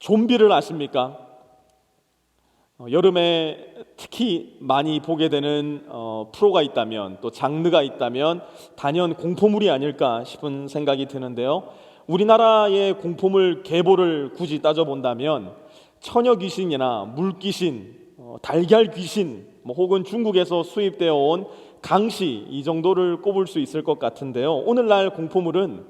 좀비를 아십니까? 여름에 특히 많이 보게 되는 프로가 있다면, 또 장르가 있다면 단연 공포물이 아닐까 싶은 생각이 드는데요. 우리나라의 공포물 계보를 굳이 따져본다면 처녀 귀신이나 물귀신, 달걀 귀신, 혹은 중국에서 수입되어 온 강시, 이 정도를 꼽을 수 있을 것 같은데요. 오늘날 공포물은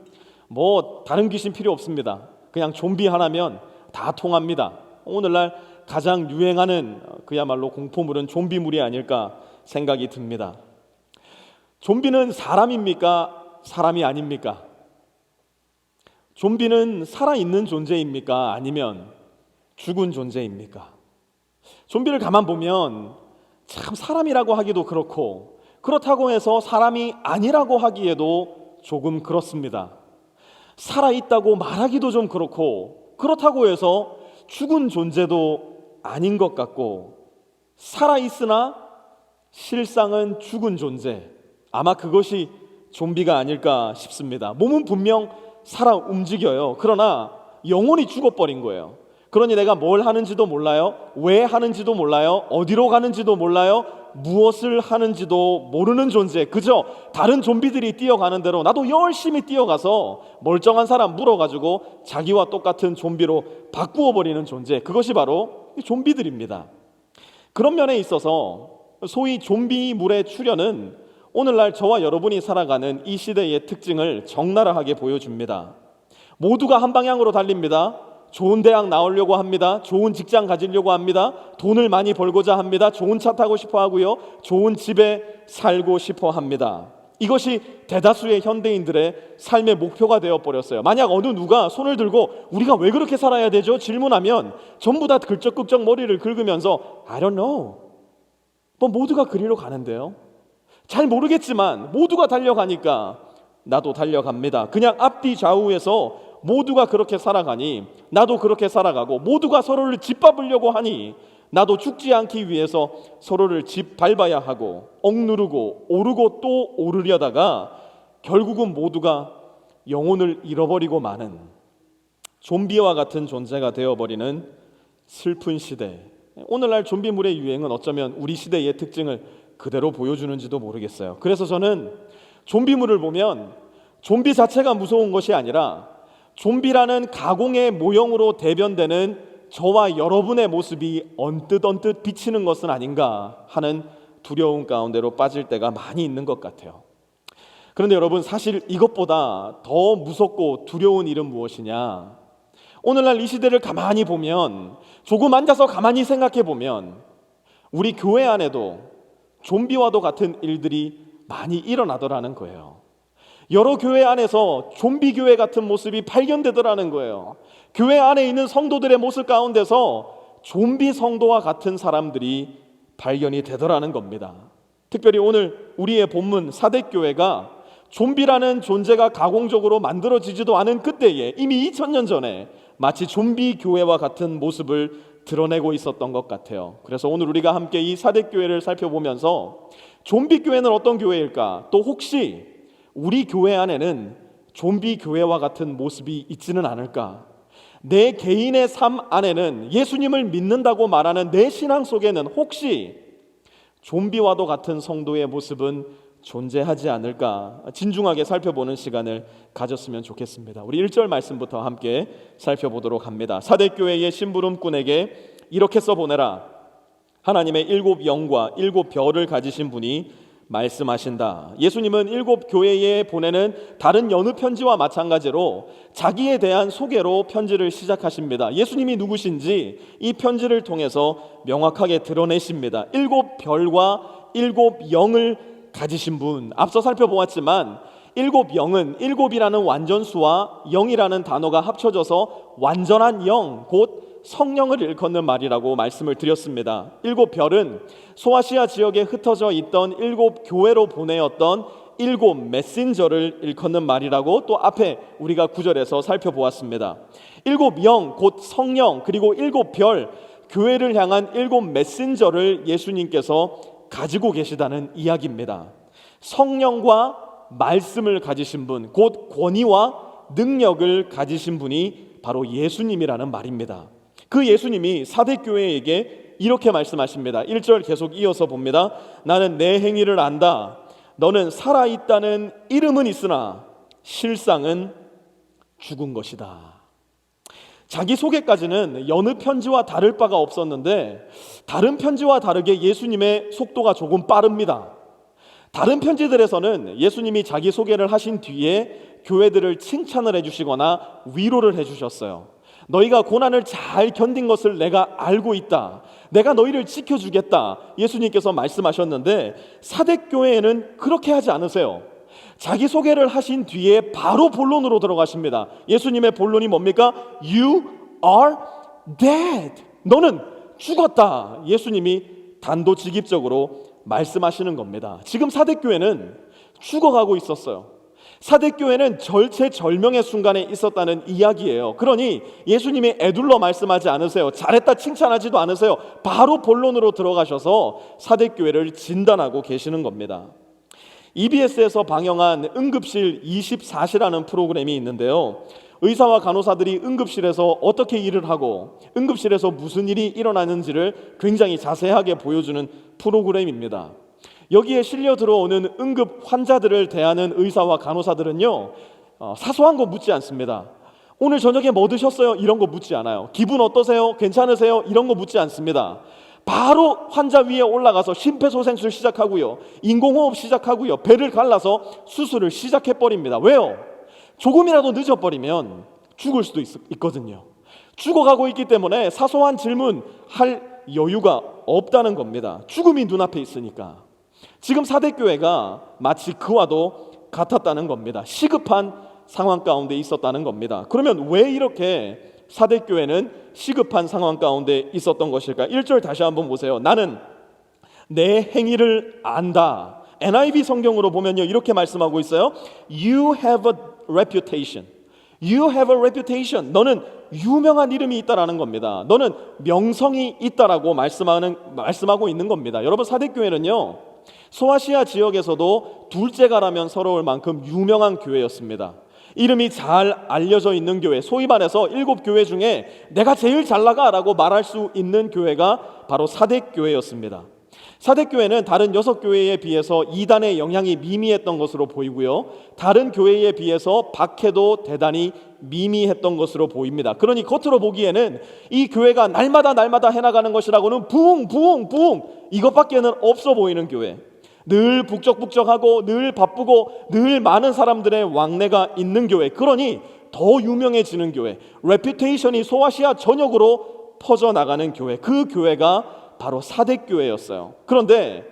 다른 귀신 필요 없습니다. 그냥 좀비 하나면 다 통합니다. 오늘날 가장 유행하는 그야말로 공포물은 좀비물이 아닐까 생각이 듭니다. 좀비는 사람입니까? 사람이 아닙니까? 좀비는 살아있는 존재입니까? 아니면 죽은 존재입니까? 좀비를 가만 보면 참 사람이라고 하기도 그렇고, 그렇다고 해서 사람이 아니라고 하기에도 조금 그렇습니다. 살아있다고 말하기도 좀 그렇고, 그렇다고 해서 죽은 존재도 아닌 것 같고, 살아있으나 실상은 죽은 존재, 아마 그것이 좀비가 아닐까 싶습니다. 몸은 분명 살아 움직여요. 그러나 영혼이 죽어버린 거예요. 그러니 내가 뭘 하는지도 몰라요, 왜 하는지도 몰라요, 어디로 가는지도 몰라요, 무엇을 하는지도 모르는 존재. 그저 다른 좀비들이 뛰어가는 대로 나도 열심히 뛰어가서 멀쩡한 사람 물어가지고 자기와 똑같은 좀비로 바꾸어 버리는 존재, 그것이 바로 좀비들입니다. 그런 면에 있어서 소위 좀비물의 출현은 오늘날 저와 여러분이 살아가는 이 시대의 특징을 적나라하게 보여줍니다. 모두가 한 방향으로 달립니다. 좋은 대학 나오려고 합니다. 좋은 직장 가지려고 합니다. 돈을 많이 벌고자 합니다. 좋은 차 타고 싶어 하고요. 좋은 집에 살고 싶어 합니다. 이것이 대다수의 현대인들의 삶의 목표가 되어버렸어요. 만약 어느 누가 손을 들고 우리가 왜 그렇게 살아야 되죠? 질문하면 전부 다 긁적긁적 머리를 긁으면서 I don't know, 모두가 그리로 가는데요, 잘 모르겠지만 모두가 달려가니까 나도 달려갑니다. 그냥 앞뒤 좌우에서 모두가 그렇게 살아가니 나도 그렇게 살아가고, 모두가 서로를 짓밟으려고 하니 나도 죽지 않기 위해서 서로를 짓밟아야 하고, 억누르고 오르고 또 오르려다가 결국은 모두가 영혼을 잃어버리고 마는 좀비와 같은 존재가 되어버리는 슬픈 시대. 오늘날 좀비물의 유행은 어쩌면 우리 시대의 특징을 그대로 보여주는지도 모르겠어요. 그래서 저는 좀비물을 보면 좀비 자체가 무서운 것이 아니라 좀비라는 가공의 모형으로 대변되는 저와 여러분의 모습이 언뜻 비치는 것은 아닌가 하는 두려움 가운데로 빠질 때가 많이 있는 것 같아요. 그런데 여러분, 사실 이것보다 더 무섭고 두려운 일은 무엇이냐? 오늘날 이 시대를 가만히 보면, 조금 앉아서 가만히 생각해 보면 우리 교회 안에도 좀비와도 같은 일들이 많이 일어나더라는 거예요. 여러 교회 안에서 좀비 교회 같은 모습이 발견되더라는 거예요. 교회 안에 있는 성도들의 모습 가운데서 좀비 성도와 같은 사람들이 발견이 되더라는 겁니다. 특별히 오늘 우리의 본문 사대교회가 좀비라는 존재가 가공적으로 만들어지지도 않은 그때에 이미 2000년 전에 마치 좀비 교회와 같은 모습을 드러내고 있었던 것 같아요. 그래서 오늘 우리가 함께 이 사대교회를 살펴보면서 좀비 교회는 어떤 교회일까? 또 혹시 우리 교회 안에는 좀비 교회와 같은 모습이 있지는 않을까? 내 개인의 삶 안에는, 예수님을 믿는다고 말하는 내 신앙 속에는 혹시 좀비와도 같은 성도의 모습은 존재하지 않을까? 진중하게 살펴보는 시간을 가졌으면 좋겠습니다. 우리 1절 말씀부터 함께 살펴보도록 합니다. 사대교회의 심부름꾼에게 이렇게 써보내라. 하나님의 7 영과 7 별을 가지신 분이 말씀하신다. 예수님은 7 교회에 보내는 다른 여느 편지와 마찬가지로 자기에 대한 소개로 편지를 시작하십니다. 예수님이 누구신지 이 편지를 통해서 명확하게 드러내십니다. 7 별과 7 영을 가지신 분, 앞서 살펴보았지만 7 영은 7이라는 완전수와 영이라는 단어가 합쳐져서 완전한 영, 곧 성령을 일컫는 말이라고 말씀을 드렸습니다. 7 별은 소아시아 지역에 흩어져 있던 7 교회로 보내었던 7 메신저를 일컫는 말이라고 또 앞에 우리가 9절에서 살펴보았습니다. 7 영, 곧 성령, 그리고 7 별, 교회를 향한 7 메신저를 예수님께서 가지고 계시다는 이야기입니다. 성령과 말씀을 가지신 분, 곧 권위와 능력을 가지신 분이 바로 예수님이라는 말입니다. 그 예수님이 사대교회에게 이렇게 말씀하십니다. 1절 계속 이어서 봅니다. 나는 내 행위를 안다. 너는 살아있다는 이름은 있으나 실상은 죽은 것이다. 자기소개까지는 여느 편지와 다를 바가 없었는데 다른 편지와 다르게 예수님의 속도가 조금 빠릅니다. 다른 편지들에서는 예수님이 자기소개를 하신 뒤에 교회들을 칭찬을 해주시거나 위로를 해주셨어요. 너희가 고난을 잘 견딘 것을 내가 알고 있다. 내가 너희를 지켜주겠다. 예수님께서 말씀하셨는데 사대교회에는 그렇게 하지 않으세요. 자기소개를 하신 뒤에 바로 본론으로 들어가십니다. 예수님의 본론이 뭡니까? You are dead. 너는 죽었다. 예수님이 단도직입적으로 말씀하시는 겁니다. 지금 사대교회는 죽어가고 있었어요. 사대교회는 절체절명의 순간에 있었다는 이야기예요. 그러니 예수님이 애둘러 말씀하지 않으세요. 잘했다 칭찬하지도 않으세요. 바로 본론으로 들어가셔서 사대교회를 진단하고 계시는 겁니다. EBS에서 방영한 응급실 24시라는 프로그램이 있는데요. 의사와 간호사들이 응급실에서 어떻게 일을 하고 응급실에서 무슨 일이 일어나는지를 굉장히 자세하게 보여주는 프로그램입니다. 여기에 실려 들어오는 응급 환자들을 대하는 의사와 간호사들은요, 사소한 거 묻지 않습니다. 오늘 저녁에 뭐 드셨어요? 이런 거 묻지 않아요. 기분 어떠세요? 괜찮으세요? 이런 거 묻지 않습니다. 바로 환자 위에 올라가서 심폐소생술 시작하고요, 인공호흡 시작하고요, 배를 갈라서 수술을 시작해버립니다. 왜요? 조금이라도 늦어버리면 죽을 수도 있거든요. 죽어가고 있기 때문에 사소한 질문 할 여유가 없다는 겁니다. 죽음이 눈앞에 있으니까. 지금 사대교회가 마치 그와도 같았다는 겁니다. 시급한 상황 가운데 있었다는 겁니다. 그러면 왜 이렇게 사대교회는 시급한 상황 가운데 있었던 것일까? 1절 다시 한번 보세요. 나는 내 행위를 안다. NIV 성경으로 보면요, 이렇게 말씀하고 있어요. You have a reputation. You have a reputation. 너는 유명한 이름이 있다라는 겁니다. 너는 명성이 있다라고 말씀하고 있는 겁니다. 여러분, 사대교회는요, 소아시아 지역에서도 둘째가라면 서러울 만큼 유명한 교회였습니다. 이름이 잘 알려져 있는 교회, 소위 말해서 7교회 중에 내가 제일 잘 나가라고 말할 수 있는 교회가 바로 사대교회였습니다. 사대교회는 다른 6교회에 비해서 이단의 영향이 미미했던 것으로 보이고요, 다른 교회에 비해서 박해도 대단히 미미했던 것으로 보입니다. 그러니 겉으로 보기에는 이 교회가 날마다 해나가는 것이라고는 부흥 이것밖에는 없어 보이는 교회, 늘 북적북적하고 늘 바쁘고 늘 많은 사람들의 왕래가 있는 교회, 그러니 더 유명해지는 교회, 레퓨테이션이 소아시아 전역으로 퍼져나가는 교회, 그 교회가 바로 사대교회였어요. 그런데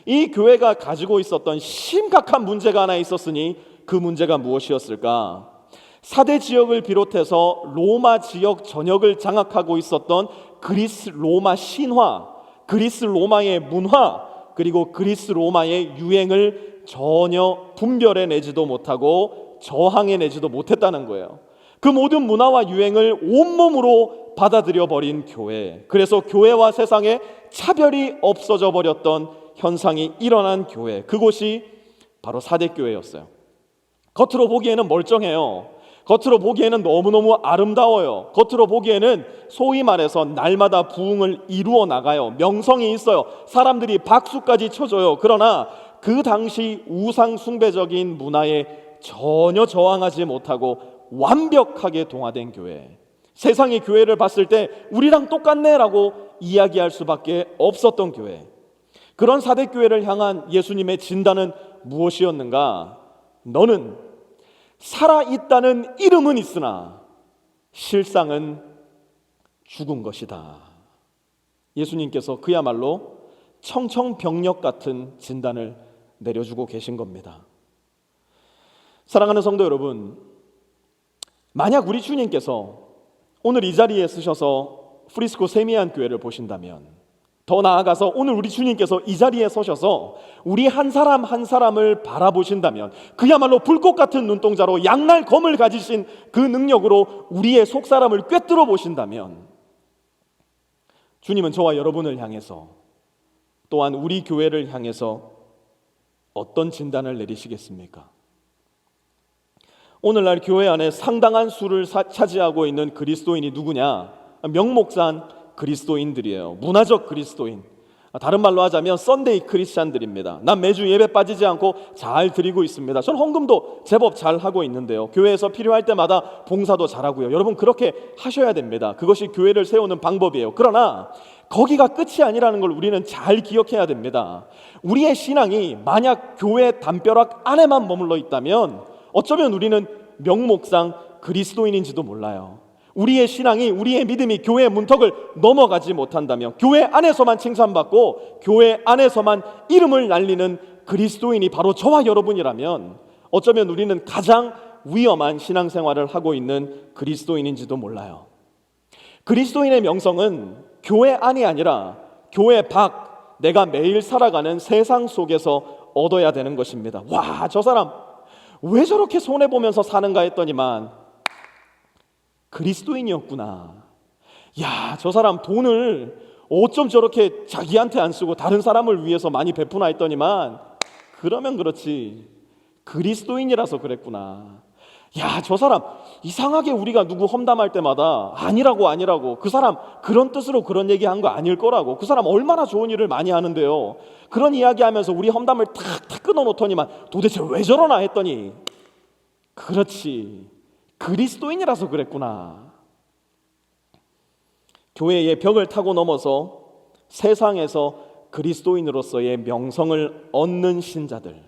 이 교회가 가지고 있었던 심각한 문제가 하나 있었으니 그 문제가 무엇이었을까? 사대 지역을 비롯해서 로마 지역 전역을 장악하고 있었던 그리스 로마 신화, 그리스 로마의 문화, 그리고 그리스 로마의 유행을 전혀 분별해내지도 못하고 저항해내지도 못했다는 거예요. 그 모든 문화와 유행을 온몸으로 받아들여 버린 교회, 그래서 교회와 세상에 차별이 없어져 버렸던 현상이 일어난 교회, 그곳이 바로 사대교회였어요. 겉으로 보기에는 멀쩡해요. 겉으로 보기에는 너무너무 아름다워요. 겉으로 보기에는 소위 말해서 날마다 부흥을 이루어 나가요. 명성이 있어요. 사람들이 박수까지 쳐줘요. 그러나 그 당시 우상 숭배적인 문화에 전혀 저항하지 못하고 완벽하게 동화된 교회, 세상의 교회를 봤을 때 우리랑 똑같네 라고 이야기할 수밖에 없었던 교회, 그런 사대교회를 향한 예수님의 진단은 무엇이었는가? 너는 살아있다는 이름은 있으나 실상은 죽은 것이다. 예수님께서 그야말로 청청병력 같은 진단을 내려주고 계신 겁니다. 사랑하는 성도 여러분, 만약 우리 주님께서 오늘 이 자리에 서셔서 프리스코 세미한 교회를 보신다면, 더 나아가서 오늘 우리 주님께서 이 자리에 서셔서 우리 한 사람 한 사람을 바라보신다면, 그야말로 불꽃 같은 눈동자로 양날 검을 가지신 그 능력으로 우리의 속사람을 꿰뚫어 보신다면, 주님은 저와 여러분을 향해서, 또한 우리 교회를 향해서 어떤 진단을 내리시겠습니까? 오늘날 교회 안에 상당한 수를 차지하고 있는 그리스도인이 누구냐? 명목상 그리스도인들이에요. 문화적 그리스도인. 다른 말로 하자면 썬데이 크리스찬들입니다. 난 매주 예배 빠지지 않고 잘 드리고 있습니다. 전 헌금도 제법 잘 하고 있는데요. 교회에서 필요할 때마다 봉사도 잘하고요. 여러분 그렇게 하셔야 됩니다. 그것이 교회를 세우는 방법이에요. 그러나 거기가 끝이 아니라는 걸 우리는 잘 기억해야 됩니다. 우리의 신앙이 만약 교회 담벼락 안에만 머물러 있다면 어쩌면 우리는 명목상 그리스도인인지도 몰라요. 우리의 신앙이, 우리의 믿음이 교회 문턱을 넘어가지 못한다면, 교회 안에서만 칭찬받고 교회 안에서만 이름을 날리는 그리스도인이 바로 저와 여러분이라면 어쩌면 우리는 가장 위험한 신앙생활을 하고 있는 그리스도인인지도 몰라요. 그리스도인의 명성은 교회 안이 아니라 교회 밖, 내가 매일 살아가는 세상 속에서 얻어야 되는 것입니다. 와, 저 사람 왜 저렇게 손해보면서 사는가 했더니만 그리스도인이었구나. 야, 저 사람 돈을 어쩜 저렇게 자기한테 안 쓰고 다른 사람을 위해서 많이 베푸나 했더니만 그러면 그렇지 그리스도인이라서 그랬구나. 야, 저 사람 이상하게 우리가 누구 험담할 때마다 아니라고 그 사람 그런 뜻으로 그런 얘기한 거 아닐 거라고, 그 사람 얼마나 좋은 일을 많이 하는데요, 그런 이야기하면서 우리 험담을 탁탁 끊어놓더니만 도대체 왜 저러나 했더니 그렇지 그리스도인이라서 그랬구나. 교회의 벽을 타고 넘어서 세상에서 그리스도인으로서의 명성을 얻는 신자들,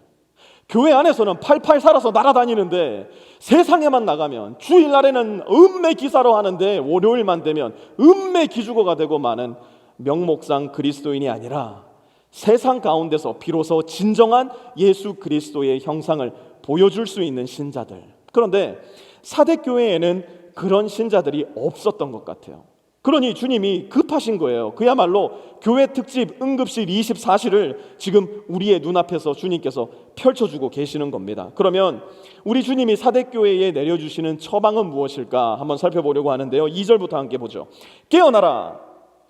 교회 안에서는 팔팔 살아서 날아다니는데 세상에만 나가면 주일날에는 음매 기사로 하는데 월요일만 되면 음매 기주거가 되고 마는 명목상 그리스도인이 아니라 세상 가운데서 비로소 진정한 예수 그리스도의 형상을 보여줄 수 있는 신자들. 그런데 사대교회에는 그런 신자들이 없었던 것 같아요. 그러니 주님이 급하신 거예요. 그야말로 교회 특집 응급실 24시를 지금 우리의 눈앞에서 주님께서 펼쳐주고 계시는 겁니다. 그러면 우리 주님이 사대교회에 내려주시는 처방은 무엇일까 한번 살펴보려고 하는데요. 2절부터 함께 보죠. 깨어나라,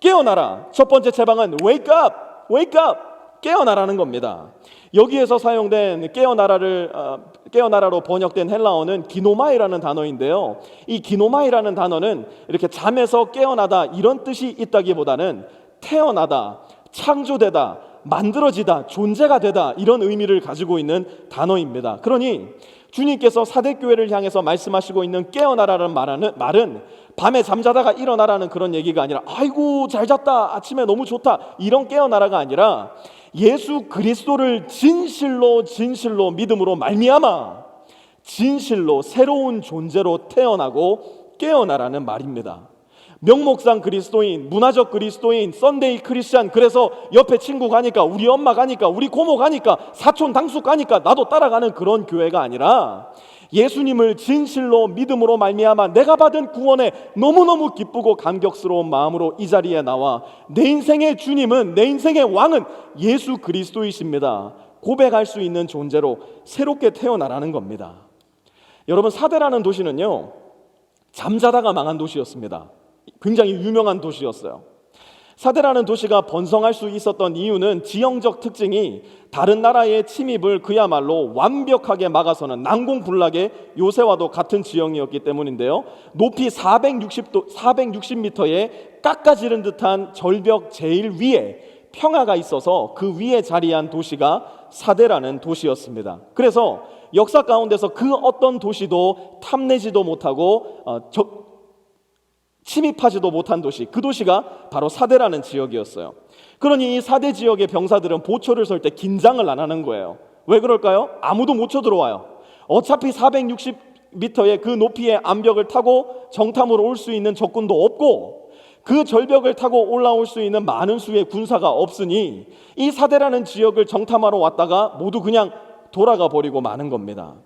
깨어나라. 첫 번째 처방은 wake up, wake up, 깨어나라는 겁니다. 여기에서 사용된 깨어나라로 번역된 헬라어는 기노마이라는 단어인데요, 이 기노마이라는 단어는 이렇게 잠에서 깨어나다 이런 뜻이 있다기보다는 태어나다, 창조되다, 만들어지다, 존재가 되다 이런 의미를 가지고 있는 단어입니다. 그러니 주님께서 사대교회를 향해서 말씀하시고 있는 깨어나라는 말은 밤에 잠자다가 일어나라는 그런 얘기가 아니라 아이고 잘 잤다, 아침에 너무 좋다, 이런 깨어나라가 아니라 예수 그리스도를 진실로 믿음으로 말미암아 진실로 새로운 존재로 태어나고 깨어나라는 말입니다. 명목상 그리스도인, 문화적 그리스도인, 썬데이 크리스찬, 그래서 옆에 친구 가니까, 우리 엄마 가니까, 우리 고모 가니까, 사촌 당숙 가니까 나도 따라가는 그런 교회가 아니라 예수님을 진실로 믿음으로 말미암아 내가 받은 구원에 너무너무 기쁘고 감격스러운 마음으로 이 자리에 나와 내 인생의 주님은, 내 인생의 왕은 예수 그리스도이십니다 고백할 수 있는 존재로 새롭게 태어나라는 겁니다. 여러분, 사대라는 도시는요, 잠자다가 망한 도시였습니다. 굉장히 유명한 도시였어요. 사대라는 도시가 번성할 수 있었던 이유는 지형적 특징이 다른 나라의 침입을 그야말로 완벽하게 막아서는 난공불락의 요새와도 같은 지형이었기 때문인데요, 높이 460m의 깎아지른 듯한 절벽 제일 위에 평화가 있어서 그 위에 자리한 도시가 사대라는 도시였습니다. 그래서 역사 가운데서 그 어떤 도시도 탐내지도 못하고 침입하지도 못한 도시, 그 도시가 바로 사대라는 지역이었어요. 그러니 이 사대 지역의 병사들은 보초를 설 때 긴장을 안 하는 거예요. 왜 그럴까요? 아무도 못 쳐들어와요. 어차피 460m의 그 높이의 암벽을 타고 정탐으로 올 수 있는 적군도 없고 그 절벽을 타고 올라올 수 있는 많은 수의 군사가 없으니 이 사대라는 지역을 정탐하러 왔다가 모두 그냥 돌아가 버리고 마는 겁니다.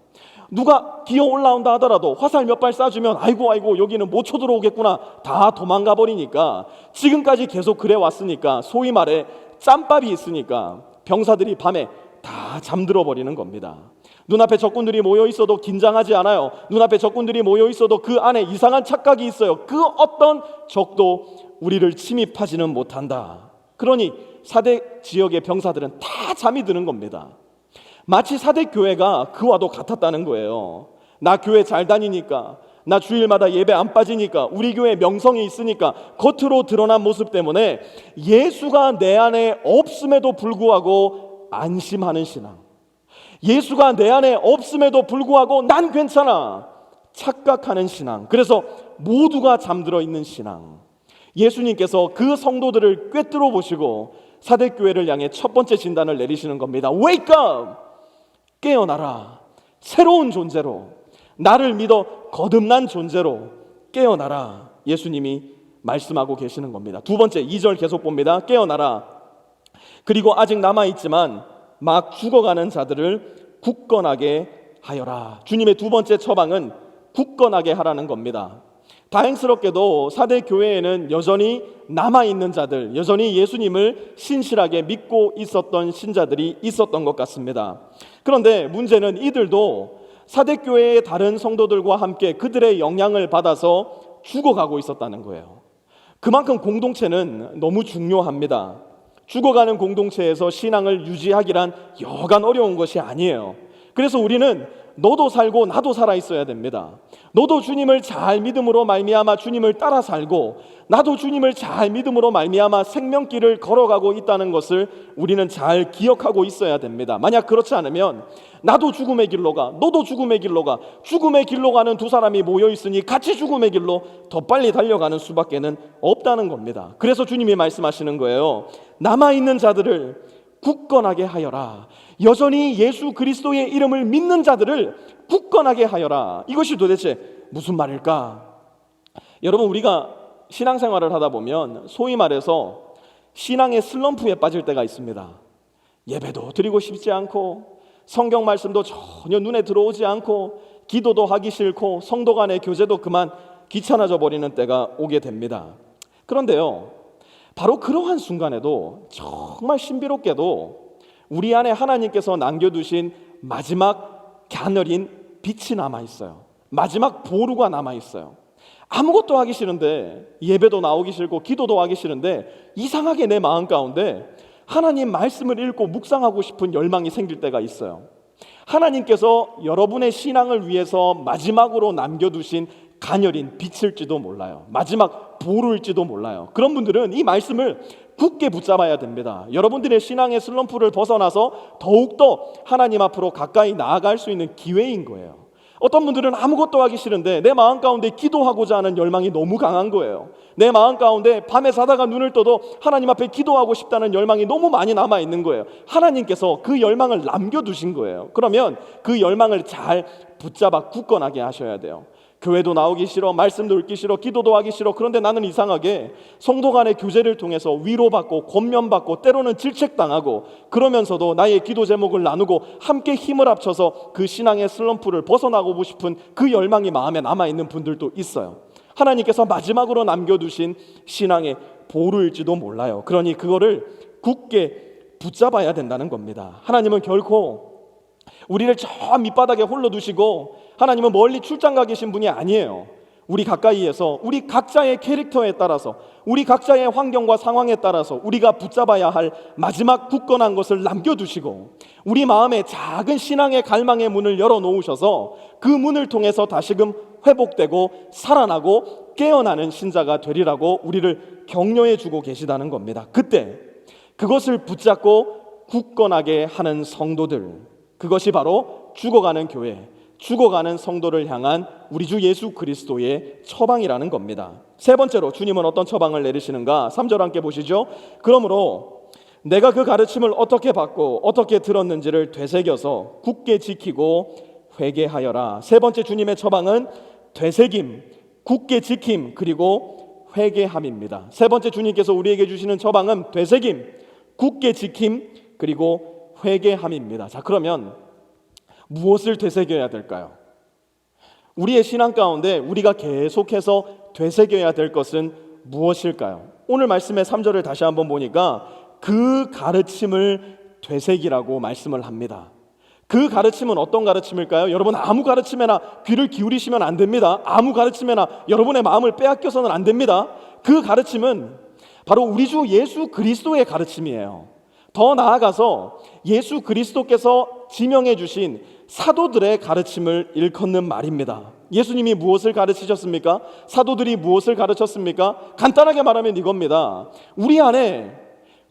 누가 기어 올라온다 하더라도 화살 몇 발 쏴주면 아이고 여기는 못 쳐들어오겠구나, 다 도망가 버리니까, 지금까지 계속 그래 왔으니까 소위 말해 짬밥이 있으니까 병사들이 밤에 다 잠들어 버리는 겁니다. 눈앞에 적군들이 모여 있어도 긴장하지 않아요. 눈앞에 적군들이 모여 있어도 그 안에 이상한 착각이 있어요. 그 어떤 적도 우리를 침입하지는 못한다. 그러니 사대 지역의 병사들은 다 잠이 드는 겁니다. 마치 사대 교회가 그와도 같았다는 거예요. 나 교회 잘 다니니까, 나 주일마다 예배 안 빠지니까, 우리 교회 명성이 있으니까, 겉으로 드러난 모습 때문에 예수가 내 안에 없음에도 불구하고 안심하는 신앙, 예수가 내 안에 없음에도 불구하고 난 괜찮아 착각하는 신앙, 그래서 모두가 잠들어 있는 신앙. 예수님께서 그 성도들을 꿰뚫어 보시고 사대교회를 향해 첫 번째 진단을 내리시는 겁니다. Wake up! 깨어나라. 새로운 존재로, 나를 믿어 거듭난 존재로 깨어나라. 예수님이 말씀하고 계시는 겁니다. 두 번째, 2절 계속 봅니다. 깨어나라. 그리고 아직 남아있지만 막 죽어가는 자들을 굳건하게 하여라. 주님의 두 번째 처방은 굳건하게 하라는 겁니다. 다행스럽게도 사대 교회에는 여전히 남아있는 자들, 여전히 예수님을 신실하게 믿고 있었던 신자들이 있었던 것 같습니다. 그런데 문제는 이들도 사대 교회의 다른 성도들과 함께 그들의 영향을 받아서 죽어가고 있었다는 거예요. 그만큼 공동체는 너무 중요합니다. 죽어가는 공동체에서 신앙을 유지하기란 여간 어려운 것이 아니에요. 그래서 우리는 너도 살고 나도 살아 있어야 됩니다. 너도 주님을 잘 믿음으로 말미암아 주님을 따라 살고, 나도 주님을 잘 믿음으로 말미암아 생명길을 걸어가고 있다는 것을 우리는 잘 기억하고 있어야 됩니다. 만약 그렇지 않으면 나도 죽음의 길로 가, 너도 죽음의 길로 가, 죽음의 길로 가는 두 사람이 모여 있으니 같이 죽음의 길로 더 빨리 달려가는 수밖에는 없다는 겁니다. 그래서 주님이 말씀하시는 거예요. 남아있는 자들을 굳건하게 하여라. 여전히 예수 그리스도의 이름을 믿는 자들을 굳건하게 하여라. 이것이 도대체 무슨 말일까? 여러분, 우리가 신앙생활을 하다 보면 소위 말해서 신앙의 슬럼프에 빠질 때가 있습니다. 예배도 드리고 싶지 않고, 성경 말씀도 전혀 눈에 들어오지 않고, 기도도 하기 싫고, 성도 간의 교제도 그만 귀찮아져 버리는 때가 오게 됩니다. 그런데요, 바로 그러한 순간에도 정말 신비롭게도 우리 안에 하나님께서 남겨두신 마지막 가늘인 빛이 남아있어요. 마지막 보루가 남아있어요. 아무것도 하기 싫은데, 예배도 나오기 싫고 기도도 하기 싫은데, 이상하게 내 마음 가운데 하나님 말씀을 읽고 묵상하고 싶은 열망이 생길 때가 있어요. 하나님께서 여러분의 신앙을 위해서 마지막으로 남겨두신 가녀린 빛일지도 몰라요. 마지막 보루일지도 몰라요. 그런 분들은 이 말씀을 굳게 붙잡아야 됩니다. 여러분들의 신앙의 슬럼프를 벗어나서 더욱더 하나님 앞으로 가까이 나아갈 수 있는 기회인 거예요. 어떤 분들은 아무것도 하기 싫은데 내 마음 가운데 기도하고자 하는 열망이 너무 강한 거예요. 내 마음 가운데 밤에 자다가 눈을 떠도 하나님 앞에 기도하고 싶다는 열망이 너무 많이 남아있는 거예요. 하나님께서 그 열망을 남겨두신 거예요. 그러면 그 열망을 잘 붙잡아 굳건하게 하셔야 돼요. 교회도 나오기 싫어, 말씀도 읽기 싫어, 기도도 하기 싫어. 그런데 나는 이상하게 성도 간의 교제를 통해서 위로받고 권면받고 때로는 질책당하고, 그러면서도 나의 기도 제목을 나누고 함께 힘을 합쳐서 그 신앙의 슬럼프를 벗어나고 싶은 그 열망이 마음에 남아있는 분들도 있어요. 하나님께서 마지막으로 남겨두신 신앙의 보루일지도 몰라요. 그러니 그거를 굳게 붙잡아야 된다는 겁니다. 하나님은 결코 우리를 저 밑바닥에 홀로 두시고, 하나님은 멀리 출장 가 계신 분이 아니에요. 우리 가까이에서 우리 각자의 캐릭터에 따라서, 우리 각자의 환경과 상황에 따라서 우리가 붙잡아야 할 마지막 굳건한 것을 남겨두시고, 우리 마음에 작은 신앙의 갈망의 문을 열어놓으셔서 그 문을 통해서 다시금 회복되고 살아나고 깨어나는 신자가 되리라고 우리를 격려해 주고 계시다는 겁니다. 그때 그것을 붙잡고 굳건하게 하는 성도들, 그것이 바로 죽어가는 교회, 죽어가는 성도를 향한 우리 주 예수 그리스도의 처방이라는 겁니다. 세 번째로 주님은 어떤 처방을 내리시는가? 3절 함께 보시죠. 그러므로 내가 그 가르침을 어떻게 받고 어떻게 들었는지를 되새겨서 굳게 지키고 회개하여라. 세 번째 주님의 처방은 되새김, 굳게 지킴, 그리고 회개함입니다. 세 번째 주님께서 우리에게 주시는 처방은 되새김, 굳게 지킴, 그리고 회개함입니다. 자, 그러면 무엇을 되새겨야 될까요? 우리의 신앙 가운데 우리가 계속해서 되새겨야 될 것은 무엇일까요? 오늘 말씀의 3절을 다시 한번 보니까 그 가르침을 되새기라고 말씀을 합니다. 그 가르침은 어떤 가르침일까요? 여러분, 아무 가르침에나 귀를 기울이시면 안 됩니다. 아무 가르침에나 여러분의 마음을 빼앗겨서는 안 됩니다. 그 가르침은 바로 우리 주 예수 그리스도의 가르침이에요. 더 나아가서 예수 그리스도께서 지명해 주신 사도들의 가르침을 일컫는 말입니다. 예수님이 무엇을 가르치셨습니까? 사도들이 무엇을 가르쳤습니까? 간단하게 말하면 이겁니다. 우리 안에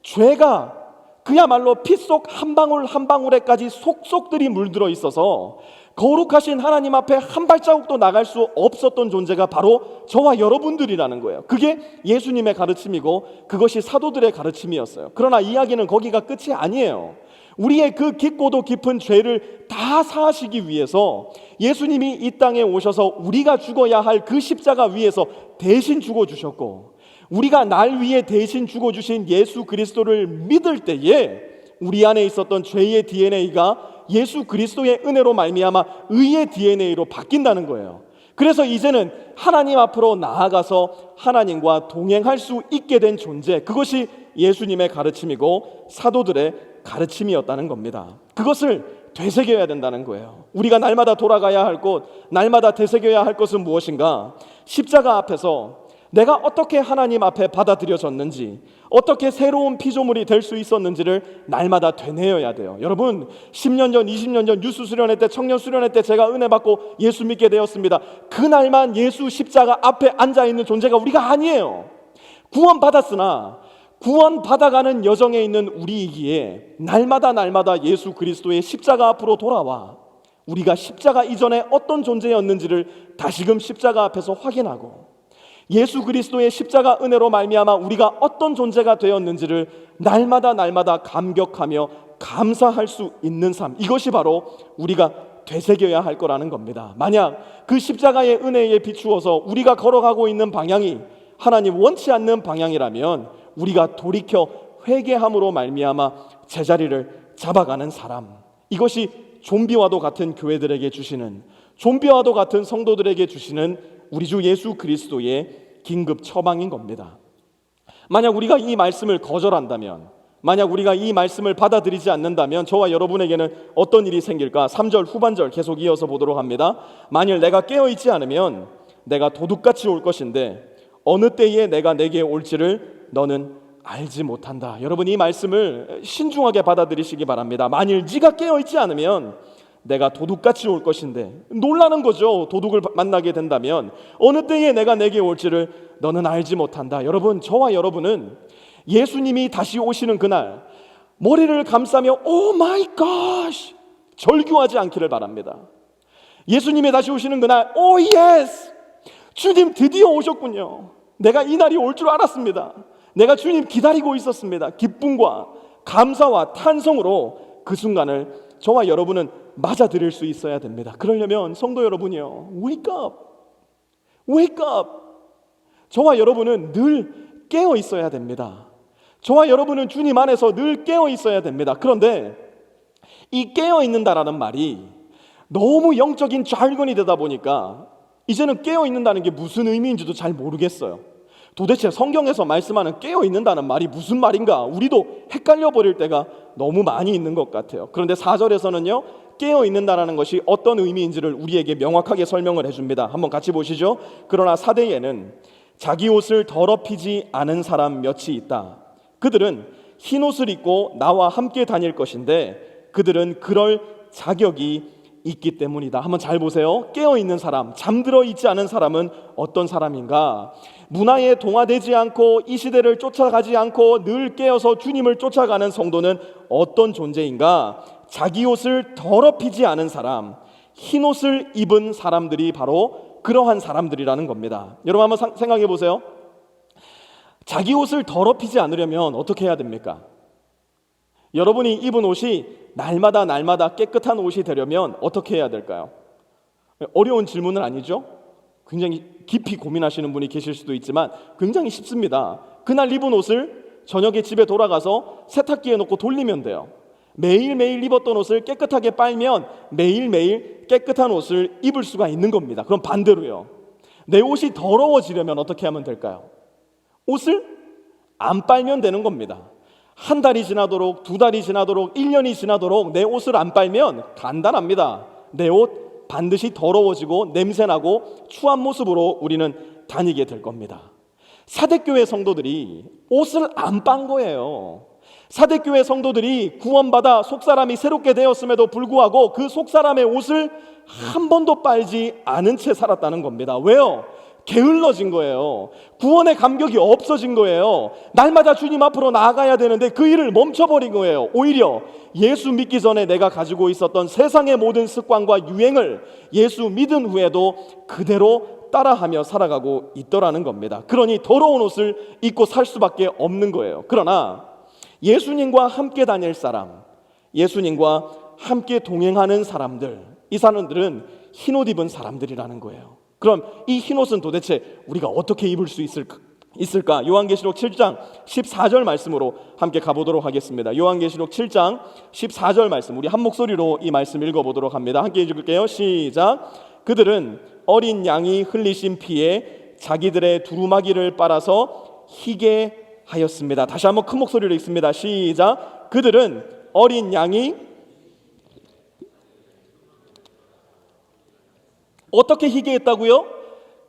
죄가 그야말로 피 속 한 방울 한 방울에까지 속속들이 물들어 있어서 거룩하신 하나님 앞에 한 발자국도 나갈 수 없었던 존재가 바로 저와 여러분들이라는 거예요. 그게 예수님의 가르침이고 그것이 사도들의 가르침이었어요. 그러나 이야기는 거기가 끝이 아니에요. 우리의 그 깊고도 깊은 죄를 다 사하시기 위해서 예수님이 이 땅에 오셔서 우리가 죽어야 할 그 십자가 위에서 대신 죽어주셨고, 우리가 날 위해 대신 죽어주신 예수 그리스도를 믿을 때에 우리 안에 있었던 죄의 DNA가 예수 그리스도의 은혜로 말미암아 의의 DNA로 바뀐다는 거예요. 그래서 이제는 하나님 앞으로 나아가서 하나님과 동행할 수 있게 된 존재, 그것이 예수님의 가르침이고 사도들의 가르침이었다는 겁니다. 그것을 되새겨야 된다는 거예요. 우리가 날마다 돌아가야 할 곳, 날마다 되새겨야 할 것은 무엇인가? 십자가 앞에서 내가 어떻게 하나님 앞에 받아들여졌는지, 어떻게 새로운 피조물이 될 수 있었는지를 날마다 되뇌어야 돼요. 여러분, 10년 전, 20년 전 유스 수련회 때, 청년 수련회 때 제가 은혜 받고 예수 믿게 되었습니다. 그날만 예수 십자가 앞에 앉아있는 존재가 우리가 아니에요. 구원 받았으나 구원 받아가는 여정에 있는 우리이기에 날마다 예수 그리스도의 십자가 앞으로 돌아와 우리가 십자가 이전에 어떤 존재였는지를 다시금 십자가 앞에서 확인하고, 예수 그리스도의 십자가 은혜로 말미암아 우리가 어떤 존재가 되었는지를 날마다 감격하며 감사할 수 있는 삶, 이것이 바로 우리가 되새겨야 할 거라는 겁니다. 만약 그 십자가의 은혜에 비추어서 우리가 걸어가고 있는 방향이 하나님 원치 않는 방향이라면 우리가 돌이켜 회개함으로 말미암아 제자리를 잡아가는 사람, 이것이 좀비와도 같은 교회들에게 주시는, 좀비와도 같은 성도들에게 주시는 우리 주 예수 그리스도의 긴급 처방인 겁니다. 만약 우리가 이 말씀을 거절한다면, 만약 우리가 이 말씀을 받아들이지 않는다면 저와 여러분에게는 어떤 일이 생길까? 3절 후반절 계속 이어서 보도록 합니다. 만일 내가 깨어있지 않으면 내가 도둑같이 올 것인데 어느 때에 내가 내게 올지를 너는 알지 못한다. 여러분, 이 말씀을 신중하게 받아들이시기 바랍니다. 만일 네가 깨어있지 않으면 내가 도둑같이 올 것인데, 놀라는 거죠. 도둑을 만나게 된다면 어느 때에 내가 내게 올지를 너는 알지 못한다. 여러분, 저와 여러분은 예수님이 다시 오시는 그날 머리를 감싸며 오 마이 갓 절규하지 않기를 바랍니다. 예수님이 다시 오시는 그날 오 예스, 주님 드디어 오셨군요. 내가 이 날이 올 줄 알았습니다. 내가 주님 기다리고 있었습니다. 기쁨과 감사와 탄성으로 그 순간을 저와 여러분은 맞아들일 수 있어야 됩니다. 그러려면 성도 여러분이요, wake up, wake up. 저와 여러분은 늘 깨어 있어야 됩니다. 저와 여러분은 주님 안에서 늘 깨어 있어야 됩니다. 그런데 이 깨어 있는다라는 말이 너무 영적인 잘건이 되다 보니까 이제는 깨어 있는다는 게 무슨 의미인지도 잘 모르겠어요. 도대체 성경에서 말씀하는 깨어 있는다는 말이 무슨 말인가? 우리도 헷갈려 버릴 때가 너무 많이 있는 것 같아요. 그런데 4절에서는요, 깨어 있는다라는 것이 어떤 의미인지를 우리에게 명확하게 설명을 해줍니다. 한번 같이 보시죠. 그러나 사대에는 자기 옷을 더럽히지 않은 사람 몇이 있다. 그들은 흰 옷을 입고 나와 함께 다닐 것인데 그들은 그럴 자격이 있기 때문이다. 한번 잘 보세요. 깨어있는 사람, 잠들어 있지 않은 사람은 어떤 사람인가? 문화에 동화되지 않고 이 시대를 쫓아가지 않고 늘 깨어서 주님을 쫓아가는 성도는 어떤 존재인가? 자기 옷을 더럽히지 않은 사람, 흰 옷을 입은 사람들이 바로 그러한 사람들이라는 겁니다. 여러분 한번 생각해 보세요. 자기 옷을 더럽히지 않으려면 어떻게 해야 됩니까? 여러분이 입은 옷이 날마다 깨끗한 옷이 되려면 어떻게 해야 될까요? 어려운 질문은 아니죠? 굉장히 깊이 고민하시는 분이 계실 수도 있지만 굉장히 쉽습니다. 그날 입은 옷을 저녁에 집에 돌아가서 세탁기에 넣고 돌리면 돼요. 매일매일 입었던 옷을 깨끗하게 빨면 매일매일 깨끗한 옷을 입을 수가 있는 겁니다. 그럼 반대로요, 내 옷이 더러워지려면 어떻게 하면 될까요? 옷을 안 빨면 되는 겁니다. 한 달이 지나도록, 두 달이 지나도록, 1년이 지나도록 내 옷을 안 빨면 간단합니다. 내 옷 반드시 더러워지고 냄새나고 추한 모습으로 우리는 다니게 될 겁니다. 사대교회 성도들이 옷을 안 빤 거예요. 사대교회 성도들이 구원받아 속사람이 새롭게 되었음에도 불구하고 그 속사람의 옷을 한 번도 빨지 않은 채 살았다는 겁니다. 왜요? 게을러진 거예요. 구원의 감격이 없어진 거예요. 날마다 주님 앞으로 나아가야 되는데 그 일을 멈춰버린 거예요. 오히려 예수 믿기 전에 내가 가지고 있었던 세상의 모든 습관과 유행을 예수 믿은 후에도 그대로 따라하며 살아가고 있더라는 겁니다. 그러니 더러운 옷을 입고 살 수밖에 없는 거예요. 그러나 예수님과 함께 다닐 사람, 예수님과 함께 동행하는 사람들, 이 사람들은 흰옷 입은 사람들이라는 거예요. 그럼 이 흰옷은 도대체 우리가 어떻게 입을 수 있을까? 요한계시록 7장 14절 말씀으로 함께 가보도록 하겠습니다. 요한계시록 7장 14절 말씀, 우리 한 목소리로 이 말씀 읽어보도록 합니다. 함께 읽을게요. 시작. 그들은 어린 양이 흘리신 피에 자기들의 두루마기를 빨아서 희게 하였습니다. 다시 한번 큰 목소리로 읽습니다. 시작. 그들은 어린 양이 어떻게 희게 했다고요?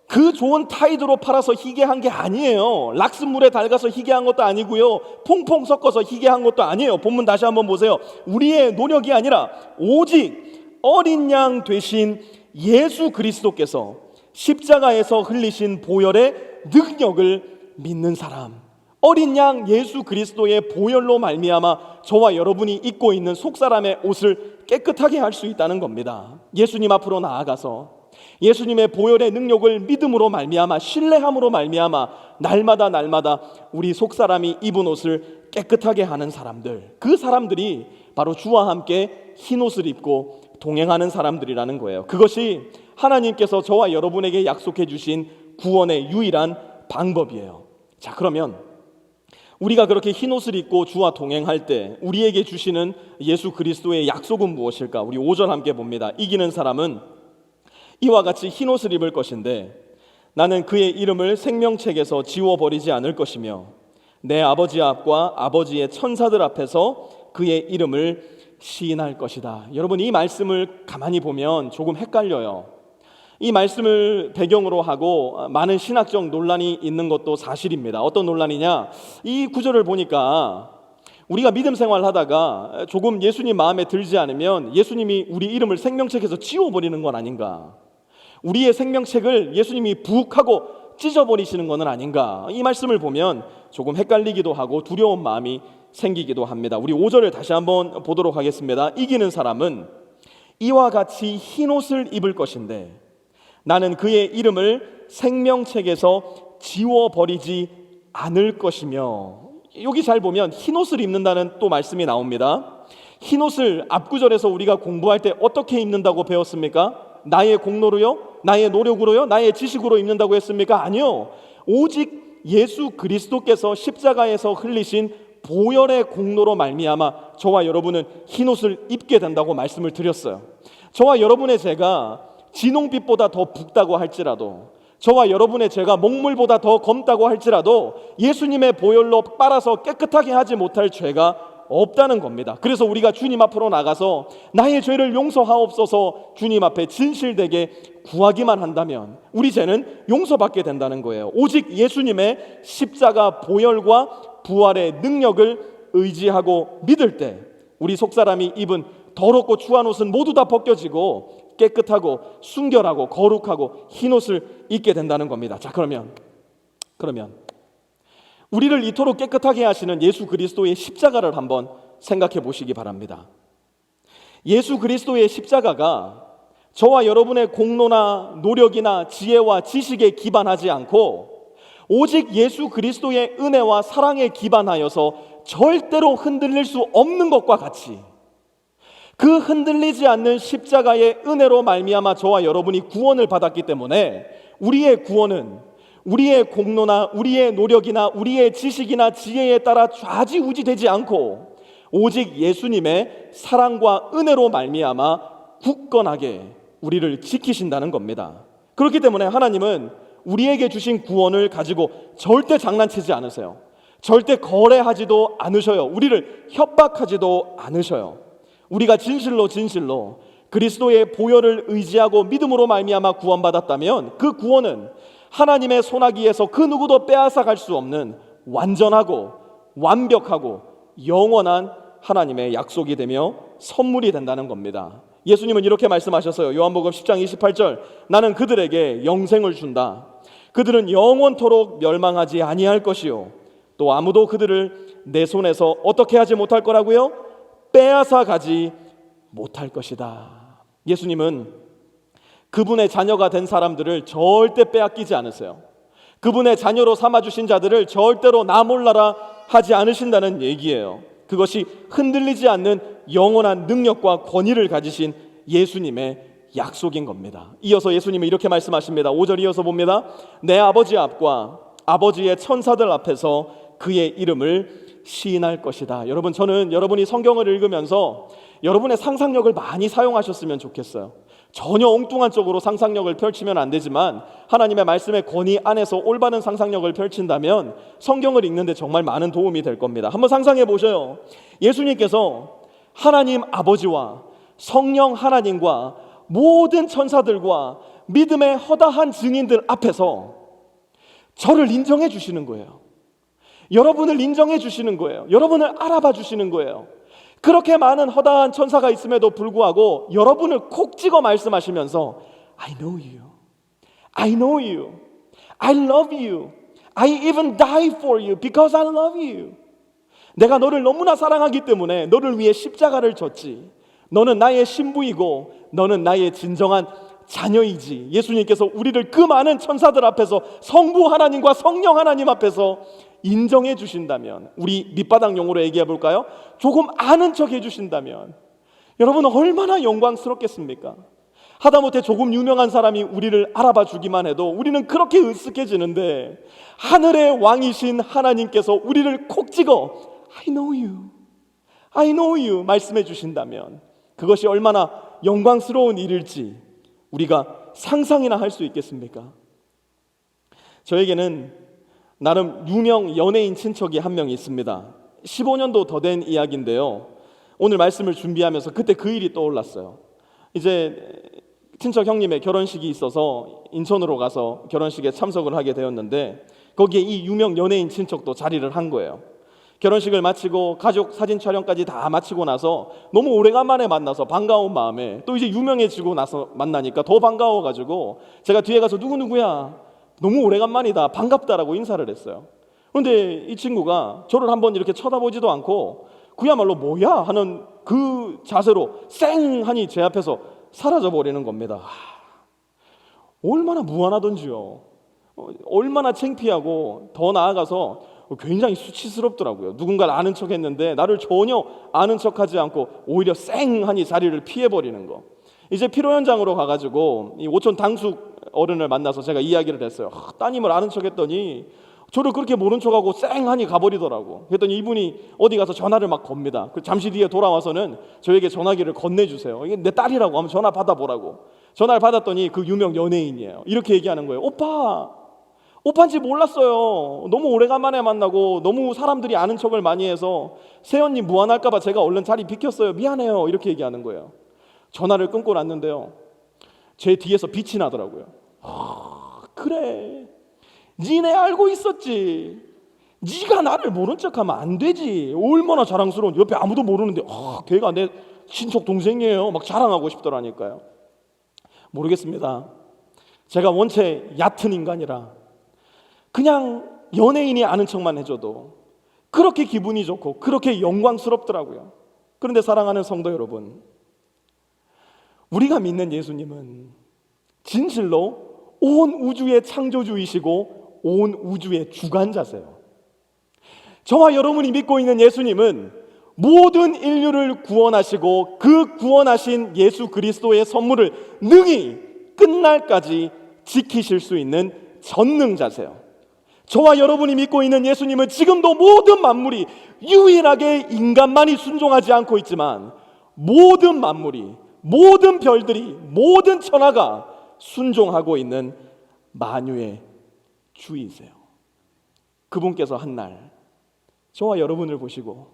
그 좋은 타이드로 팔아서 희게 한 게 아니에요. 락스물에 달가서 희게 한 것도 아니고요, 퐁퐁 섞어서 희게 한 것도 아니에요. 본문 다시 한번 보세요. 우리의 노력이 아니라 오직 어린 양 되신 예수 그리스도께서 십자가에서 흘리신 보혈의 능력을 믿는 사람, 어린 양 예수 그리스도의 보혈로 말미암아 저와 여러분이 입고 있는 속사람의 옷을 깨끗하게 할 수 있다는 겁니다. 예수님 앞으로 나아가서 예수님의 보혈의 능력을 믿음으로 말미암아, 신뢰함으로 말미암아 날마다 우리 속사람이 입은 옷을 깨끗하게 하는 사람들, 그 사람들이 바로 주와 함께 흰 옷을 입고 동행하는 사람들이라는 거예요. 그것이 하나님께서 저와 여러분에게 약속해 주신 구원의 유일한 방법이에요. 자, 그러면 우리가 그렇게 흰 옷을 입고 주와 동행할 때 우리에게 주시는 예수 그리스도의 약속은 무엇일까? 우리 5절 함께 봅니다. 이기는 사람은 이와 같이 흰 옷을 입을 것인데 나는 그의 이름을 생명책에서 지워버리지 않을 것이며 내 아버지 앞과 아버지의 천사들 앞에서 그의 이름을 시인할 것이다. 여러분, 이 말씀을 가만히 보면 조금 헷갈려요. 이 말씀을 배경으로 하고 많은 신학적 논란이 있는 것도 사실입니다. 어떤 논란이냐? 이 구절을 보니까 우리가 믿음 생활하다가 조금 예수님 마음에 들지 않으면 예수님이 우리 이름을 생명책에서 지워버리는 건 아닌가? 우리의 생명책을 예수님이 부욱하고 찢어버리시는 것은 아닌가? 이 말씀을 보면 조금 헷갈리기도 하고 두려운 마음이 생기기도 합니다. 우리 5절을 다시 한번 보도록 하겠습니다. 이기는 사람은 이와 같이 흰 옷을 입을 것인데 나는 그의 이름을 생명책에서 지워버리지 않을 것이며, 여기 잘 보면 흰 옷을 입는다는 또 말씀이 나옵니다. 흰 옷을 앞구절에서 우리가 공부할 때 어떻게 입는다고 배웠습니까? 나의 공로로요? 나의 노력으로요? 나의 지식으로 입는다고 했습니까? 아니요. 오직 예수 그리스도께서 십자가에서 흘리신 보혈의 공로로 말미암아 저와 여러분은 흰 옷을 입게 된다고 말씀을 드렸어요. 저와 여러분의 죄가 진홍빛보다 더 붉다고 할지라도, 저와 여러분의 죄가 목물보다 더 검다고 할지라도 예수님의 보혈로 빨아서 깨끗하게 하지 못할 죄가 없다는 겁니다. 그래서 우리가 주님 앞으로 나가서 나의 죄를 용서하옵소서 주님 앞에 진실되게 구하기만 한다면 우리 죄는 용서받게 된다는 거예요. 오직 예수님의 십자가 보혈과 부활의 능력을 의지하고 믿을 때 우리 속사람이 입은 더럽고 추한 옷은 모두 다 벗겨지고 깨끗하고 순결하고 거룩하고 흰 옷을 입게 된다는 겁니다. 자, 그러면 우리를 이토록 깨끗하게 하시는 예수 그리스도의 십자가를 한번 생각해 보시기 바랍니다. 예수 그리스도의 십자가가 저와 여러분의 공로나 노력이나 지혜와 지식에 기반하지 않고 오직 예수 그리스도의 은혜와 사랑에 기반하여서 절대로 흔들릴 수 없는 것과 같이, 그 흔들리지 않는 십자가의 은혜로 말미암아 저와 여러분이 구원을 받았기 때문에 우리의 구원은 우리의 공로나 우리의 노력이나 우리의 지식이나 지혜에 따라 좌지우지되지 않고 오직 예수님의 사랑과 은혜로 말미암아 굳건하게 우리를 지키신다는 겁니다. 그렇기 때문에 하나님은 우리에게 주신 구원을 가지고 절대 장난치지 않으세요. 절대 거래하지도 않으셔요. 우리를 협박하지도 않으셔요. 우리가 진실로 그리스도의 보혈을 의지하고 믿음으로 말미암아 구원받았다면 그 구원은 하나님의 손아귀에서 그 누구도 빼앗아갈 수 없는 완전하고 완벽하고 영원한 하나님의 약속이 되며 선물이 된다는 겁니다. 예수님은 이렇게 말씀하셨어요. 요한복음 10장 28절, 나는 그들에게 영생을 준다. 그들은 영원토록 멸망하지 아니할 것이요 또 아무도 그들을 내 손에서 어떻게 하지 못할 거라고요? 빼앗아 가지 못할 것이다. 예수님은 그분의 자녀가 된 사람들을 절대 빼앗기지 않으세요. 그분의 자녀로 삼아주신 자들을 절대로 나 몰라라 하지 않으신다는 얘기예요. 그것이 흔들리지 않는 영원한 능력과 권위를 가지신 예수님의 약속인 겁니다. 이어서 예수님은 이렇게 말씀하십니다. 5절 이어서 봅니다. 내 아버지 앞과 아버지의 천사들 앞에서 그의 이름을 시인할 것이다. 여러분, 저는 여러분이 성경을 읽으면서 여러분의 상상력을 많이 사용하셨으면 좋겠어요. 전혀 엉뚱한 쪽으로 상상력을 펼치면 안 되지만 하나님의 말씀의 권위 안에서 올바른 상상력을 펼친다면 성경을 읽는데 정말 많은 도움이 될 겁니다. 한번 상상해 보셔요. 예수님께서 하나님 아버지와 성령 하나님과 모든 천사들과 믿음의 허다한 증인들 앞에서 저를 인정해 주시는 거예요. 여러분을 인정해 주시는 거예요. 여러분을 알아봐 주시는 거예요. 그렇게 많은 허다한 천사가 있음에도 불구하고 여러분을 콕 찍어 말씀하시면서 I know you, I know you, I love you, I even die for you because I love you. 내가 너를 너무나 사랑하기 때문에 너를 위해 십자가를 졌지. 너는 나의 신부이고 너는 나의 진정한 자녀이지. 예수님께서 우리를 그 많은 천사들 앞에서 성부 하나님과 성령 하나님 앞에서 인정해 주신다면, 우리 밑바닥 용어로 얘기해 볼까요? 조금 아는 척 해주신다면 여러분 얼마나 영광스럽겠습니까? 하다못해 조금 유명한 사람이 우리를 알아봐 주기만 해도 우리는 그렇게 으쓱해지는데 하늘의 왕이신 하나님께서 우리를 콕 찍어 I know you, I know you 말씀해 주신다면 그것이 얼마나 영광스러운 일일지 우리가 상상이나 할 수 있겠습니까? 저에게는 나름 유명 연예인 친척이 한 명 있습니다. 15년도 더 된 이야기인데요. 오늘 말씀을 준비하면서 그때 그 일이 떠올랐어요. 이제 친척 형님의 결혼식이 있어서 인천으로 가서 결혼식에 참석을 하게 되었는데 거기에 이 유명 연예인 친척도 자리를 한 거예요. 결혼식을 마치고 가족 사진 촬영까지 다 마치고 나서 너무 오래간만에 만나서 반가운 마음에 또 이제 유명해지고 나서 만나니까 더 반가워가지고 제가 뒤에 가서 누구누구야 너무 오래간만이다 반갑다라고 인사를 했어요. 그런데 이 친구가 저를 한번 이렇게 쳐다보지도 않고 그야말로 뭐야 하는 그 자세로 쌩 하니 제 앞에서 사라져버리는 겁니다. 얼마나 무안하던지요. 얼마나 창피하고 더 나아가서 굉장히 수치스럽더라고요. 누군가를 아는 척 했는데 나를 전혀 아는 척하지 않고 오히려 쌩 하니 자리를 피해버리는 거. 이제 피로 현장으로 가가지고 이 오촌 당숙 어른을 만나서 제가 이야기를 했어요. 따님을 아는 척 했더니 저를 그렇게 모른 척하고 쌩 하니 가버리더라고. 그랬더니 이분이 어디 가서 전화를 막 겁니다. 잠시 뒤에 돌아와서는 저에게 전화기를 건네주세요. 이게 내 딸이라고 하면 전화 받아보라고. 전화를 받았더니 그 유명 연예인이에요. 이렇게 얘기하는 거예요. 오빠인지 몰랐어요. 너무 오래간만에 만나고 너무 사람들이 아는 척을 많이 해서 세연님 무안할까봐 제가 얼른 자리 비켰어요. 미안해요. 이렇게 얘기하는 거예요. 전화를 끊고 났는데요. 제 뒤에서 빛이 나더라고요. 그래. 니네 알고 있었지. 니가 나를 모른 척하면 안 되지. 얼마나 자랑스러운. 옆에 아무도 모르는데 걔가 내 친척 동생이에요. 막 자랑하고 싶더라니까요. 모르겠습니다. 제가 원체 얕은 인간이라 그냥 연예인이 아는 척만 해줘도 그렇게 기분이 좋고 그렇게 영광스럽더라고요. 그런데 사랑하는 성도 여러분, 우리가 믿는 예수님은 진실로 온 우주의 창조주이시고 온 우주의 주관자세요. 저와 여러분이 믿고 있는 예수님은 모든 인류를 구원하시고 그 구원하신 예수 그리스도의 선물을 능히 끝날까지 지키실 수 있는 전능자세요. 저와 여러분이 믿고 있는 예수님은 지금도 모든 만물이 유일하게 인간만이 순종하지 않고 있지만 모든 만물이, 모든 별들이, 모든 천하가 순종하고 있는 만유의 주이세요. 그분께서 한 날 저와 여러분을 보시고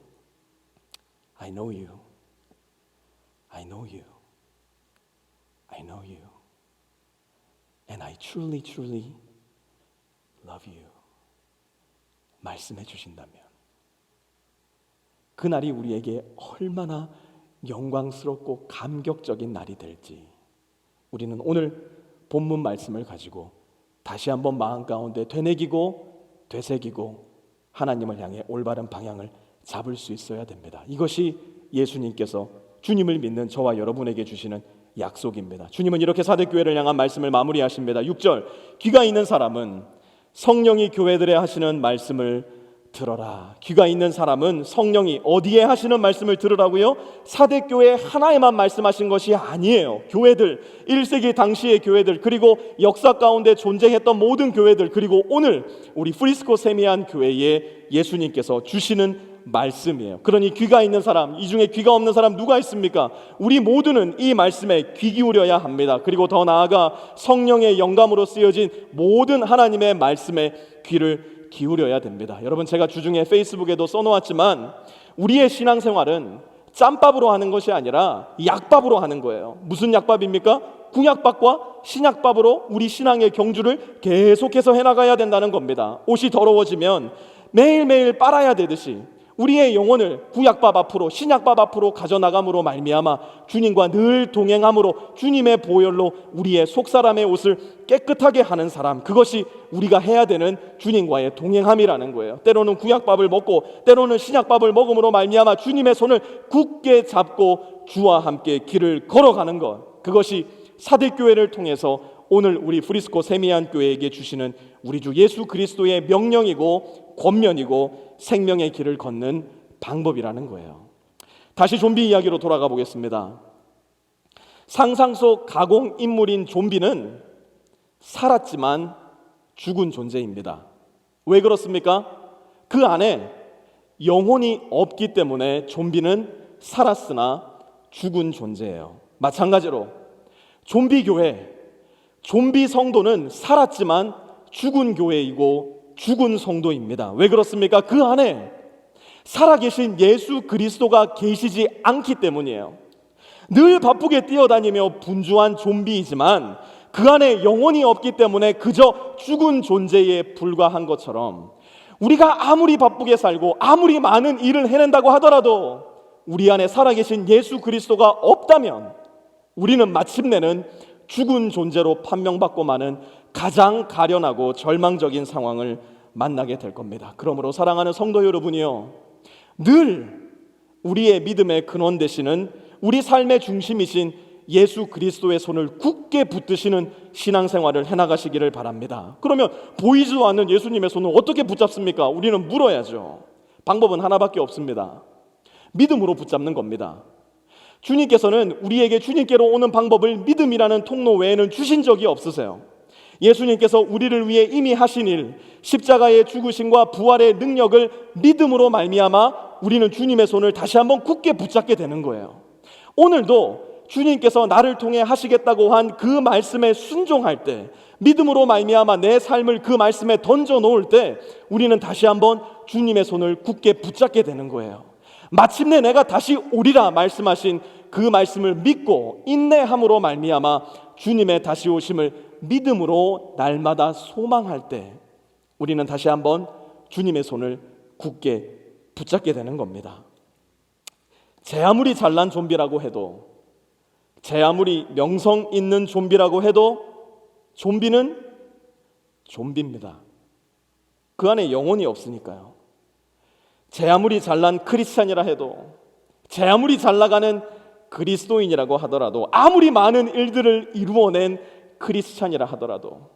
I know you, I know you, I know you, and I truly, truly love you 말씀해 주신다면 그날이 우리에게 얼마나 영광스럽고 감격적인 날이 될지 우리는 오늘 본문 말씀을 가지고 다시 한번 마음 가운데 되새기고 하나님을 향해 올바른 방향을 잡을 수 있어야 됩니다. 이것이 예수님께서 주님을 믿는 저와 여러분에게 주시는 약속입니다. 주님은 이렇게 사대교회를 향한 말씀을 마무리하십니다. 6절, 귀가 있는 사람은 성령이 교회들에 하시는 말씀을 들어라. 귀가 있는 사람은 성령이 어디에 하시는 말씀을 들으라고요? 사대교회 하나에만 말씀하신 것이 아니에요. 교회들, 1세기 당시의 교회들, 그리고 역사 가운데 존재했던 모든 교회들, 그리고 오늘 우리 프리스코 세미안 교회에 예수님께서 주시는 말씀이에요. 그러니 귀가 있는 사람, 이 중에 귀가 없는 사람 누가 있습니까? 우리 모두는 이 말씀에 귀 기울여야 합니다. 그리고 더 나아가 성령의 영감으로 쓰여진 모든 하나님의 말씀에 귀를 기울여야 됩니다. 여러분, 제가 주중에 페이스북에도 써놓았지만 우리의 신앙생활은 짬밥으로 하는 것이 아니라 약밥으로 하는 거예요. 무슨 약밥입니까? 구약밥과 신약밥으로 우리 신앙의 경주를 계속해서 해나가야 된다는 겁니다. 옷이 더러워지면 매일매일 빨아야 되듯이 우리의 영혼을 구약밥 앞으로 신약밥 앞으로 가져나감으로 말미암아 주님과 늘 동행함으로 주님의 보혈로 우리의 속사람의 옷을 깨끗하게 하는 사람, 그것이 우리가 해야 되는 주님과의 동행함이라는 거예요. 때로는 구약밥을 먹고 때로는 신약밥을 먹음으로 말미암아 주님의 손을 굳게 잡고 주와 함께 길을 걸어가는 것, 그것이 사대교회를 통해서 오늘 우리 프리스코 세미안 교회에게 주시는 우리 주 예수 그리스도의 명령이고 권면이고 생명의 길을 걷는 방법이라는 거예요. 다시 좀비 이야기로 돌아가 보겠습니다. 상상 속 가공 인물인 좀비는 살았지만 죽은 존재입니다. 왜 그렇습니까? 그 안에 영혼이 없기 때문에 좀비는 살았으나 죽은 존재예요. 마찬가지로 좀비 교회, 좀비 성도는 살았지만 죽은 교회이고 죽은 성도입니다. 왜 그렇습니까? 그 안에 살아계신 예수 그리스도가 계시지 않기 때문이에요. 늘 바쁘게 뛰어다니며 분주한 좀비이지만 그 안에 영혼이 없기 때문에 그저 죽은 존재에 불과한 것처럼 우리가 아무리 바쁘게 살고 아무리 많은 일을 해낸다고 하더라도 우리 안에 살아계신 예수 그리스도가 없다면 우리는 마침내는 죽은 존재로 판명받고 마는 가장 가련하고 절망적인 상황을 만나게 될 겁니다. 그러므로 사랑하는 성도 여러분이요, 늘 우리의 믿음의 근원 되시는 우리 삶의 중심이신 예수 그리스도의 손을 굳게 붙드시는 신앙생활을 해나가시기를 바랍니다. 그러면 보이지도 않는 예수님의 손을 어떻게 붙잡습니까? 우리는 물어야죠. 방법은 하나밖에 없습니다. 믿음으로 붙잡는 겁니다. 주님께서는 우리에게 주님께로 오는 방법을 믿음이라는 통로 외에는 주신 적이 없으세요. 예수님께서 우리를 위해 이미 하신 일, 십자가의 죽으심과 부활의 능력을 믿음으로 말미암아 우리는 주님의 손을 다시 한번 굳게 붙잡게 되는 거예요. 오늘도 주님께서 나를 통해 하시겠다고 한 그 말씀에 순종할 때, 믿음으로 말미암아 내 삶을 그 말씀에 던져 놓을 때 우리는 다시 한번 주님의 손을 굳게 붙잡게 되는 거예요. 마침내 내가 다시 오리라 말씀하신 그 말씀을 믿고 인내함으로 말미암아 주님의 다시 오심을 믿음으로 날마다 소망할 때 우리는 다시 한번 주님의 손을 굳게 붙잡게 되는 겁니다. 제 아무리 잘난 좀비라고 해도, 제 아무리 명성 있는 좀비라고 해도 좀비는 좀비입니다. 그 안에 영혼이 없으니까요. 제 아무리 잘난 크리스찬이라 해도, 제 아무리 잘나가는 그리스도인이라고 하더라도, 아무리 많은 일들을 이루어낸 크리스찬이라 하더라도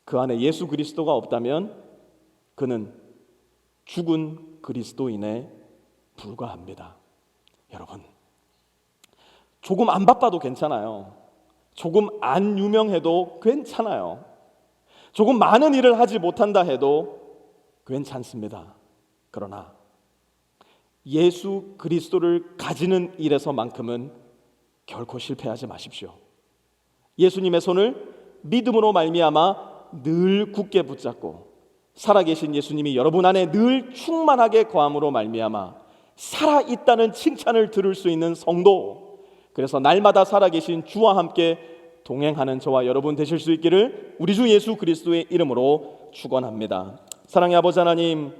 그 안에 예수 그리스도가 없다면 그는 죽은 그리스도인에 불과합니다. 여러분, 조금 안 바빠도 괜찮아요. 조금 안 유명해도 괜찮아요. 조금 많은 일을 하지 못한다 해도 괜찮습니다. 그러나 예수 그리스도를 가지는 일에서만큼은 결코 실패하지 마십시오. 예수님의 손을 믿음으로 말미암아 늘 굳게 붙잡고 살아계신 예수님이 여러분 안에 늘 충만하게 거함으로 말미암아 살아있다는 칭찬을 들을 수 있는 성도, 그래서 날마다 살아계신 주와 함께 동행하는 저와 여러분 되실 수 있기를 우리 주 예수 그리스도의 이름으로 축원합니다. 사랑의 아버지 하나님,